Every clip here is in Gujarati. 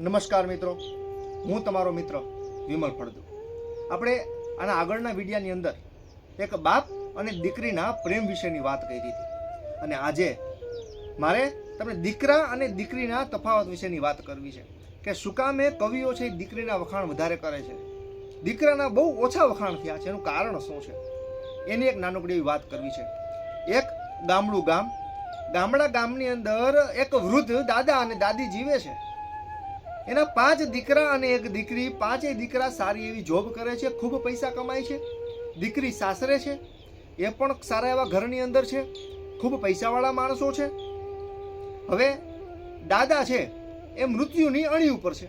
નમસ્કાર મિત્રો, હું તમારો મિત્ર વિમલ ફળદુ. આપણે આના આગળના વિડીયાની અંદર એક બાપ અને દીકરીના પ્રેમ વિશેની વાત કરી હતી અને આજે મારે તમને દીકરા અને દીકરીના તફાવત વિશેની વાત કરવી છે કે શું કામે કવિઓ છે દીકરીના વખાણ વધારે કરે છે, દીકરાના બહુ ઓછા વખાણ થયા છે, એનું કારણ શું છે એની એક નાનકડી એવી વાત કરવી છે. એક ગામની અંદર એક વૃદ્ધ દાદા અને દાદી જીવે છે. એના 5 દીકરા અને એક દીકરી. 5 દીકરા સારી એવી જોબ કરે છે, ખૂબ પૈસા કમાય છે. દીકરી સાસરે છે, એ પણ સારા એવા ઘરની અંદર છે, ખૂબ પૈસાવાળા માણસો છે. હવે દાદા છે એ મૃત્યુની અણી ઉપર છે,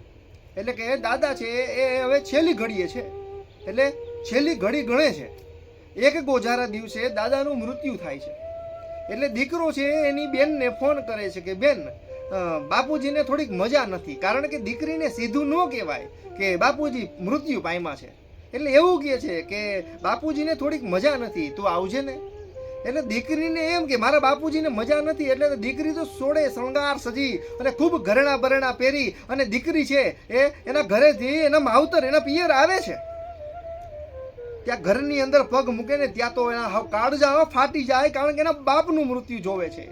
એટલે કે દાદા છે એ હવે છેલ્લી ઘડીએ છે, એટલે છેલ્લી ઘડી ગણે છે. એક ગોજારા દિવસે દાદાનું મૃત્યુ થાય છે. એટલે દીકરો છે એની બેનને ફોન કરે છે કે બેન, બાપુજીને થોડીક મજા નથી. કારણ કે દીકરીને સીધું ન કહેવાય કે બાપુજી મૃત્યુ પામ્યા છે, એટલે એવું કહે છે કે બાપુજીને થોડીક મજા નથી, તું આવજે ને. એટલે દીકરીને એમ કે મારા બાપુજીને મજા નથી. એટલે દીકરી તો સોળે શણગાર સજી અને ખૂબ ઘરેણા બરેણા પહેરી અને દીકરી છે એ એના ઘરેથી એના માવતર એના પિયર આવે છે. ત્યાં ઘરની અંદર પગ મૂકે ને ત્યાં તો એના કાળજા ફાટી જાય, કારણ કે એના બાપનું મૃત્યુ જોવે છે.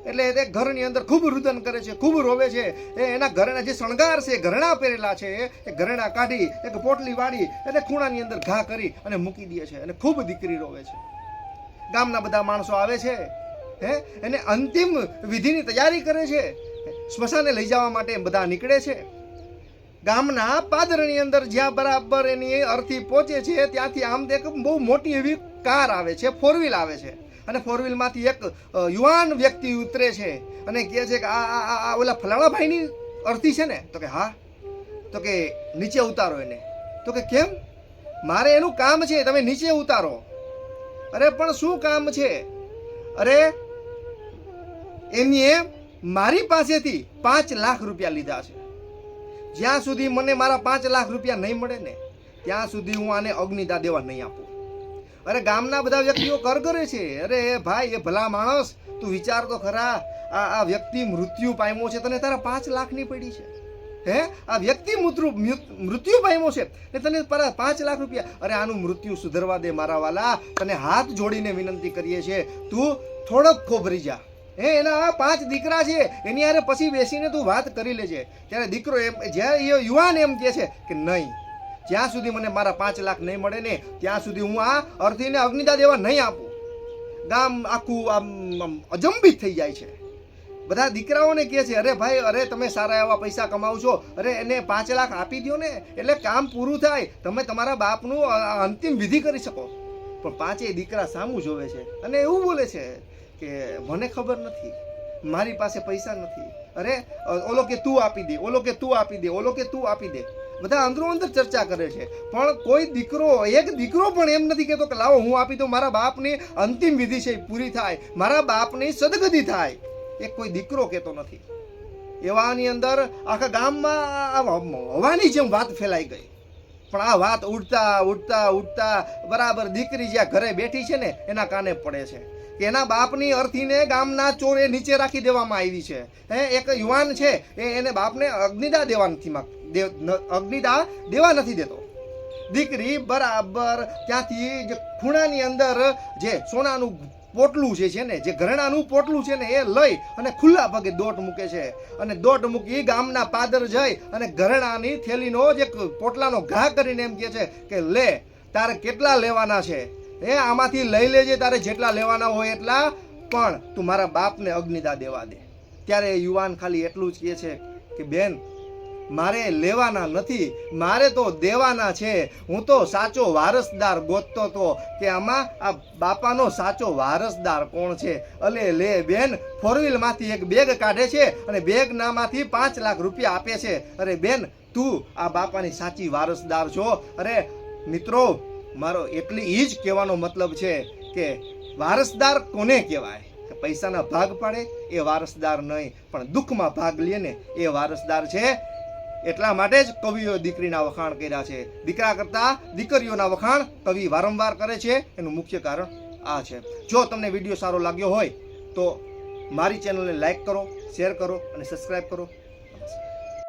એટલે તે ઘરની અંદર ખૂબ રુદન કરે છે, ખૂબ રોવે છે. એના ઘરના જે શણગાર છે, ઘરેણા પહેરેલા છે, એ ઘરેણા કાઢી એક પોટલી વાળી એટલે ખૂણાની અંદર ઘા કરી અને મૂકી દે છે અને ખૂબ દીકરી રોવે છે. ગામના બધા માણસો આવે છે, એને અંતિમ વિધિની તૈયારી કરે છે. સ્મશાને લઈ જવા માટે બધા નીકળે છે. ગામના પાદરની અંદર જ્યાં બરાબર એની અર્થી પહોંચે છે ત્યાંથી આમ એક બહુ મોટી એવી કાર આવે છે, 4 વ્હીલ આવે છે. અને 4 વ્હીલમાંથી એક યુવાન વ્યક્તિ ઉતરે છે અને કહે છે કે આ ઓલા ફલાણા ભાઈની અર્થી છે ને? તો કે હા. તો કે નીચે ઉતારો એને. તો કે કેમ? મારે એનું કામ છે, તમે નીચે ઉતારો. અરે પણ શું કામ છે? અરે એની મારી પાસેથી 5 લાખ રૂપિયા લીધા છે. જ્યાં સુધી મને મારા 5 લાખ રૂપિયા નહીં મળે ને ત્યાં સુધી હું આને અગ્નિદા દેવા નહીં આપું. અરે ગામના બધા વ્યક્તિઓ કરે છે. અરે ભાઈ, એ ભલા માણસ, તું વિચાર તો ખરા. આ વ્યક્તિ મૃત્યુ પામ્યો છે, તને તારા 5 લાખની પડી છે. આ વ્યક્તિ મૃત્યુ પામ્યો છે ને તને 5 લાખ રૂપિયા. અરે આનું મૃત્યુ સુધરવા દે મારા વાલા, તને હાથ જોડીને વિનંતી કરીએ છે, તું થોડોક ખોભરી જા. એના 5 દીકરા છે, એની હારે પછી બેસીને તું વાત કરી લેજે. ત્યારે દીકરો એમ, જ્યારે યુવાન એમ કહે છે કે નહીં, જ્યાં સુધી મને મારા 5 લાખ નહીં મળે ને ત્યાં સુધી હું આ અર્થીને અગ્નિદા દેવા નહીં આપું. ગામ આખું આમ અજંબિત થઈ જાય છે. બધા દીકરાઓને કહે છે, અરે ભાઈ, અરે તમે સારા એવા પૈસા કમાવ છો, અરે એને 5 લાખ આપી દો ને, એટલે કામ પૂરું થાય, તમે તમારા બાપનું અંતિમ વિધિ કરી શકો. પણ 5 દીકરા સામું જોવે છે અને એવું બોલે છે કે મને ખબર નથી, મારી પાસે પૈસા નથી. અરે ઓલો કે તું આપી દે, ઓલો કે તું આપી દે, ઓલો કે તું આપી દે. બધા અંદરો અંદર ચર્ચા કરે છે. પણ કોઈ એક દીકરો પણ એમ નથી કહેતો કે લાવો હું આપી દઉં, મારા બાપની અંતિમ વિધિ છે પૂરી થાય, મારા બાપની સદગતિ થાય. એક કોઈ દીકરો કહેતો નથી. એવાની અંદર આખા ગામમાં હવાની જેમ વાત ફેલાઈ ગઈ. પણ આ વાત ઉડતા બરાબર દીકરી જ્યાં ઘરે બેઠી છે ને એના કાને પડે છે કે એના બાપની અર્થીને ગામના ચોરે નીચે રાખી દેવામાં આવી છે. એક યુવાન છે એને બાપને અગ્નિદા દેવા નથી દેતો. દીકરી બરાબર ત્યાંથી જે ખૂણાની અંદર જે સોનાનું પોટલું છે ને, જે ઘરેણાનું પોટલું છે ને, એ લઈ અને ખુલ્લા પગે દોટ મૂકે છે. અને દોટ મૂકી ગામના પાદર જઈ અને ઘરેણાની થેલીનો જે પોટલાનો ઘા કરીને એમ કહે છે કે લે, તારે કેટલા લેવાના છે, આમાંથી લઈ લેજે, તારે જેટલા લેવાના હોય એટલા, પણ તું મારા બાપને અગ્નિદા દેવા દે. ત્યારે યુવાન ખાલી એટલું જ કહે છે કે બેન, મારે લેવાના નથી, મારે તો દેવાના છે. હું તો સાચો વારસદાર ગોતતો હતો કે આમાં આ બાપાનો સાચો વારસદાર કોણ છે. અલે લે બેન, 4 વ્હીલમાંથી એક બેગ કાઢે છે અને બેગનામાંથી 5 લાખ રૂપિયા આપે છે. અરે બેન, તું આ બાપાની સાચી વારસદાર છો. અરે મિત્રો, મારો એટલી જ કહેવાનો મતલબ છે કે વારસદાર કોને કહેવાય? પૈસાના ભાગ પાડે એ વારસદાર નહીં, પણ દુઃખમાં ભાગ લે ને એ વારસદાર છે. એટલા માટે જ કવિઓ દીકરીના વખાણ કર્યા છે. દીકરા કરતા દીકરીઓના વખાણ કવિ વારંવાર કરે છે. એનું મુખ્ય કારણ આ છે. જો તમને વિડીયો સારો લાગ્યો હોય તો મારી ચેનલને લાઈક કરો, શેર કરો અને સબસ્ક્રાઈબ કરો.